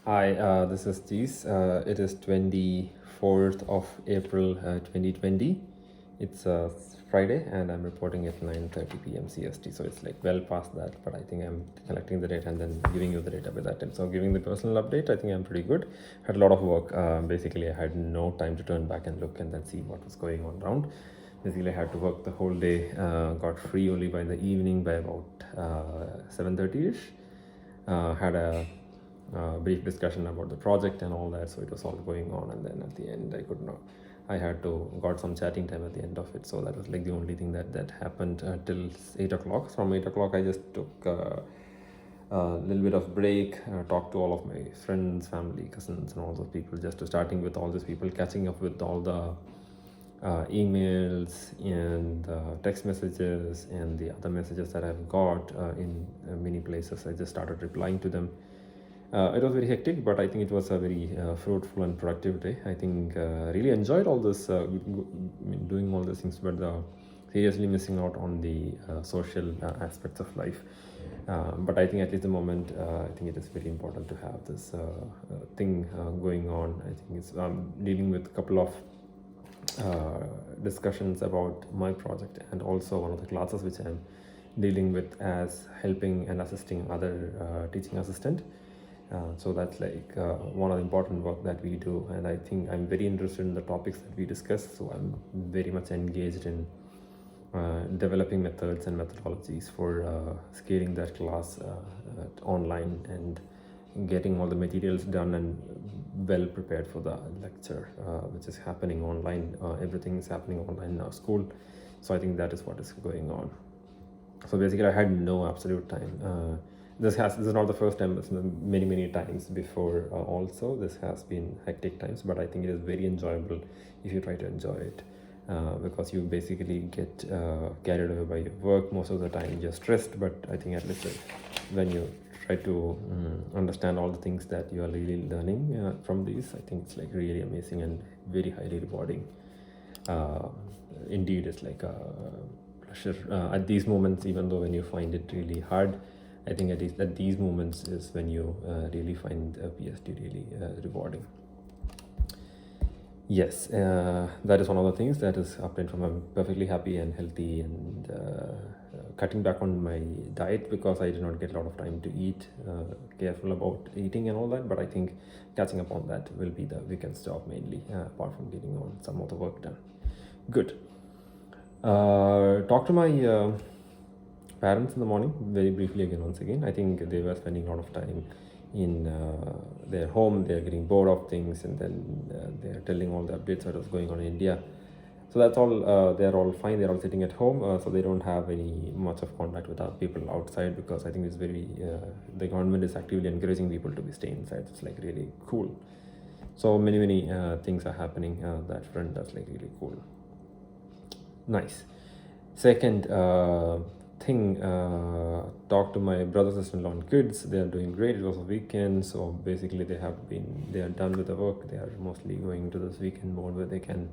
Hi, this is Jees. It is 24th of April 2020. It's Friday and I'm reporting at 9:30 p.m. CST. So it's like well past that, but I think I'm collecting the data and then giving you the data by that time. So giving the personal update, I think I'm pretty good. Had a lot of work. Basically, I had no time to turn back and look and then see what was going on around. Basically, I had to work the whole day. Got free only by the evening by about 7:30ish. Had a brief discussion about the project and all that, so it was all going on, and then at the end I had to got some chatting time at the end of it, so that was like the only thing that happened till 8 o'clock. From 8 o'clock I just took a little bit of break, talked to all of my friends, family, cousins and all those people, just to starting with all these people, catching up with all the emails and text messages and the other messages that I've got in many places. I just started replying to them. It was very hectic, but I think it was a very fruitful and productive day. I think really enjoyed all this, doing all these things, but seriously missing out on the social aspects of life. But I think at least the moment, I think it is very important to have this thing going on. I think it's dealing with a couple of discussions about my project and also one of the classes which I'm dealing with as helping and assisting other teaching assistant. So that's like one of the important work that we do, and I think I'm very interested in the topics that we discuss, so I'm very much engaged in developing methods and methodologies for scaling that class online and getting all the materials done and well prepared for the lecture which is happening online. Everything is happening online in our school, so I think that is what is going on. So basically I had no absolute time. This is not the first time, it's many times before. Also this has been hectic times, but I think it is very enjoyable if you try to enjoy it, because you basically get carried away by your work most of the time. You're stressed, but I think at least when you try to understand all the things that you are really learning from these, I think it's like really amazing and very highly rewarding. Indeed, it's like a pleasure at these moments, even though when you find it really hard. I think at these moments is when you really find a PhD really rewarding. Yes, that is one of the things that is happening from. I'm perfectly happy and healthy and cutting back on my diet because I did not get a lot of time to eat. Careful about eating and all that, but I think catching up on that will be the weekend's job mainly, apart from getting on some of the work done. Good. Talk to my parents in the morning very briefly again. Once again, I think they were spending a lot of time in their home. They're getting bored of things, and then they're telling all the updates that is going on in India. So that's all. They're all fine. They're all sitting at home, so they don't have any much of contact with other people outside, because I think it's very the government is actively encouraging people to be staying inside. It's like really cool. So many things are happening that front. That's like really cool. Nice. Second thing, talk to my brother, sister-in-law and kids. They are doing great. It was a weekend, so basically they are done with the work. They are mostly going into this weekend mode where they can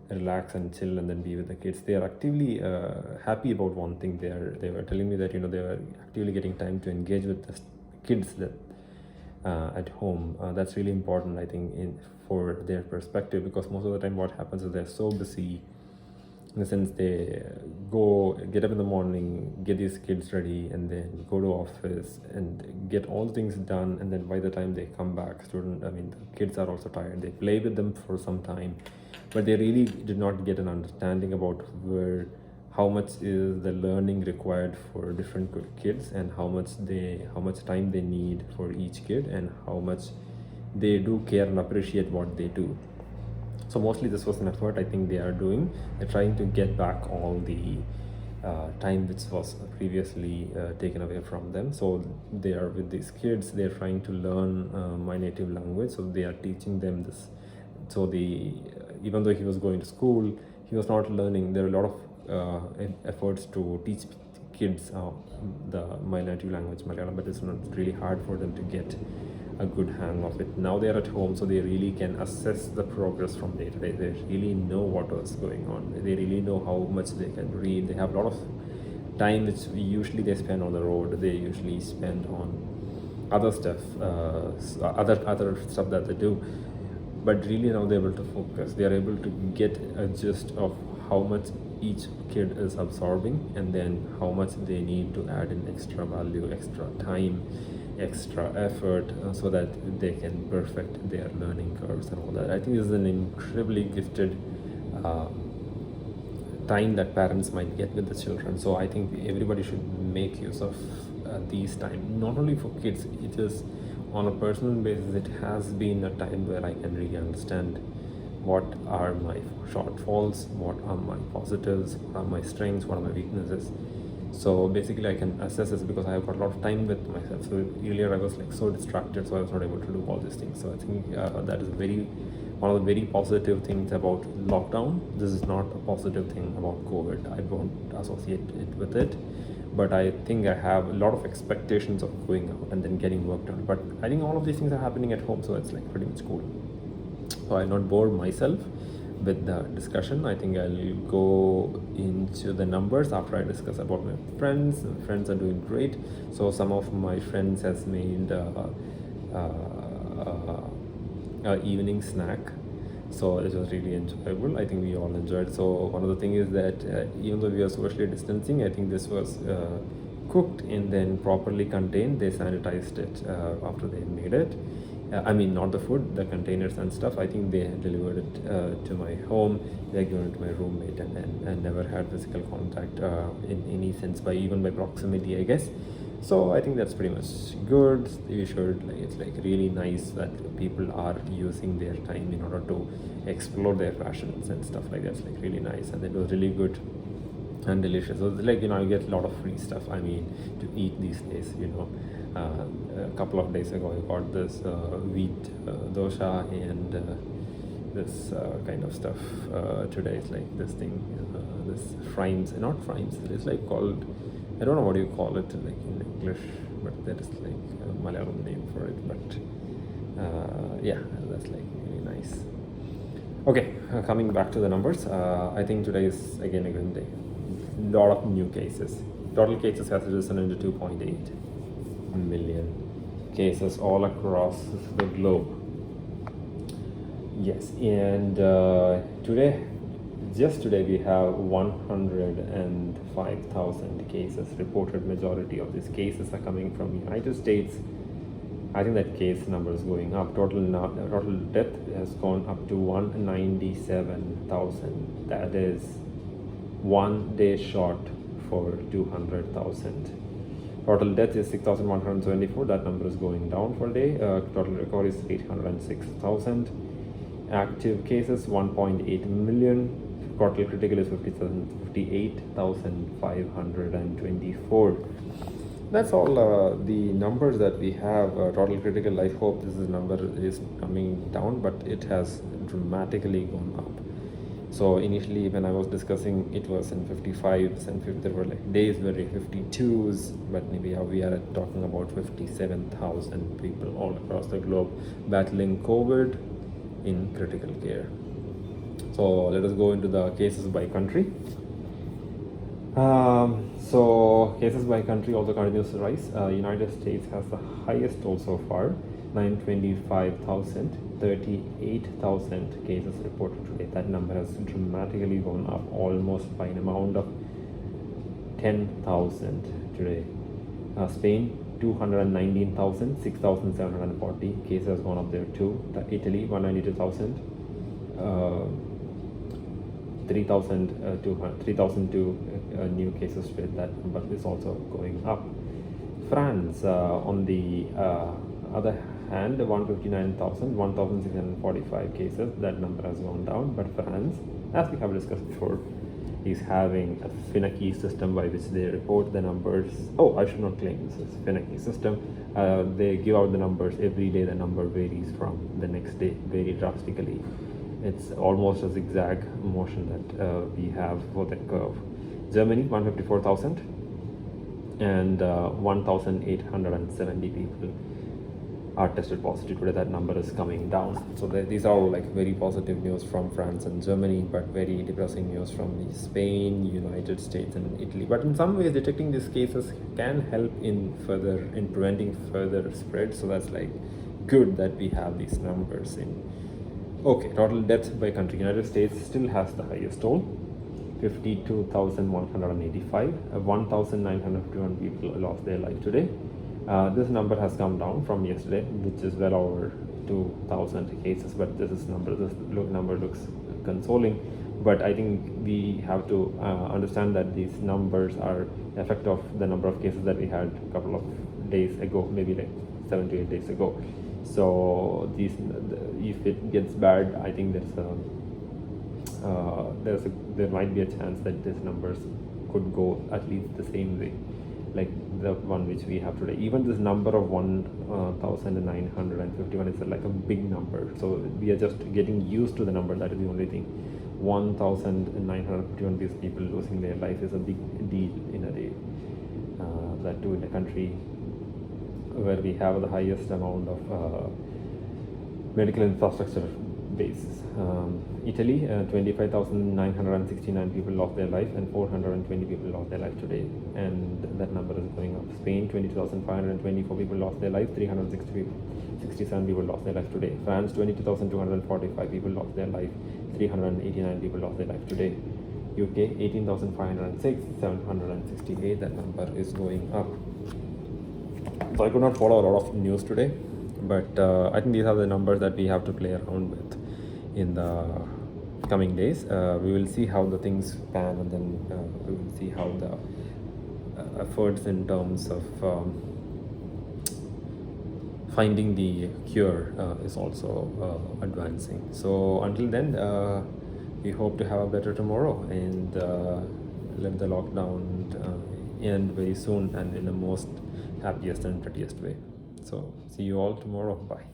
relax and chill and then be with the kids. They are actively happy about one thing. They were telling me that they were actively getting time to engage with the kids that at home. That's really important, I think, for their perspective, because most of the time what happens is they're so busy, in the sense they get up in the morning, get these kids ready, and then go to office and get all the things done, and then by the time they come back, the kids are also tired. They play with them for some time, but they really did not get an understanding about how much is the learning required for different kids, and how much time they need for each kid, and how much they do care and appreciate what they do. So mostly this was an effort I think they are doing. They're trying to get back all the time which was previously taken away from them. So they are with these kids. They're trying to learn my native language. So they are teaching them this. So even though he was going to school, he was not learning. There are a lot of efforts to teach kids my native language, Malayalam, but it's not really hard for them to get a good hang of it. Now they are at home, so they really can assess the progress from day to day. They really know what was going on. They really know how much they can read. They have a lot of time which usually they spend on the road. They usually spend on other stuff, other stuff that they do. But really now they're able to focus. They are able to get a gist of how much each kid is absorbing, and then how much they need to add in extra value, extra time, extra effort, so that they can perfect their learning curves and all that. I think this is an incredibly gifted uh, time that parents might get with the children. So I think everybody should make use of these time, not only for kids. It is on a personal basis, it has been a time where I can really understand what are my shortfalls, what are my positives, what are my strengths, what are my weaknesses. So basically I can assess this because I have got a lot of time with myself. So earlier I was like so distracted, so I was not able to do all these things. So I think that is one of the very positive things about lockdown. This is not a positive thing about COVID. I don't associate it with it, but I think I have a lot of expectations of going out and then getting work done. But I think all of these things are happening at home, so it's like pretty much cool. So I'll not bore myself with the discussion. I think I'll go into the numbers after I discuss about my friends. My friends are doing great. So some of my friends has made evening snack, so it was really enjoyable. I think we all enjoyed. So one of the things is that even though we are socially distancing, I think this was cooked and then properly contained. They sanitized it after they made it. I mean, not the food, the containers and stuff. I think they delivered it to my home. They given it to my roommate, and never had physical contact in any sense, even by proximity, I guess. So I think that's pretty much good. You should, like, it's like really nice that people are using their time in order to explore their passions and stuff like that. It's like really nice, and it was really good and delicious. So like, you get a lot of free stuff, I mean, to eat these days. A couple of days ago I got this wheat dosha and this kind of stuff. Today it's like this thing, this frimes, not frimes, it's like called, I don't know what you call it like in English, but there is like a Malayalam name for it. But yeah, that's like really nice. Okay, coming back to the numbers, I think today is again a good day. Lot of new cases. Total cases has risen into 2.8 million cases all across the globe. Yes, and just today we have 105,000 cases reported. Majority of these cases are coming from United States. I think that case number is going up. Total death has gone up to 197,000. That is 1 day short for 200,000. Total death is 6,174. That number is going down for a day. Total recovery is 806,000. Active cases 1.8 million. Total critical is 58,524. That's all the numbers that we have. Total critical, I hope this number is coming down, but it has dramatically gone up. So initially when I was discussing, it was in 55s and there were like days where 52s, but maybe we are talking about 57,000 people all across the globe battling COVID in critical care. So let us go into the cases by country. So cases by country also continues to rise. United States has the highest also far, 925,000, 38,000 cases reported today. That number has dramatically gone up almost by an amount of 10,000 today. Spain 219,000, 6,740 cases has gone up there too. Italy 192,000, 3,002 new cases today. That number is also going up. France on the other hand, 159,000, 1,645 cases. That number has gone down. But France, as we have discussed before, is having a finicky system by which they report the numbers. Oh, I should not claim this is a finicky system. They give out the numbers every day. The number varies from the next day very drastically. It's almost a zigzag motion that we have for the curve. Germany 154,000 and 1,870 people are tested positive today. That number is coming down. So these are all like very positive news from France and Germany, but very depressing news from Spain, United States, and Italy. But in some ways, detecting these cases can help in preventing further spread. So that's like good that we have these numbers in. Okay, total deaths by country. United States still has the highest toll, 52,185. 1,951 people lost their life today. This number has come down from yesterday, which is well over 2,000 cases, but this number looks consoling. But I think we have to understand that these numbers are the effect of the number of cases that we had a couple of days ago, maybe like 7 to 8 days ago. So if it gets bad, I think there might be a chance that these numbers could go at least the same way, like the one which we have today. Even this number of 1,951 is like a big number. So we are just getting used to the number. That is the only thing. 1,951 these people losing their life is a big deal in a day. That too in a country where we have the highest amount of medical infrastructure base. Italy, 25,969 people lost their life, and 420 people lost their life today, and that number is going up. Spain, 22,524 people lost their life, 367 people lost their life today. France, 22,245 people lost their life, 389 people lost their life today. UK, 18,506, 768, that number is going up. So I could not follow a lot of news today, but I think these are the numbers that we have to play around with in the coming days. We will see how the things pan, and then we will see how the efforts in terms of finding the cure is also advancing. So until then, we hope to have a better tomorrow, and let the lockdown end very soon and in the most happiest and prettiest way. So see you all tomorrow. Bye.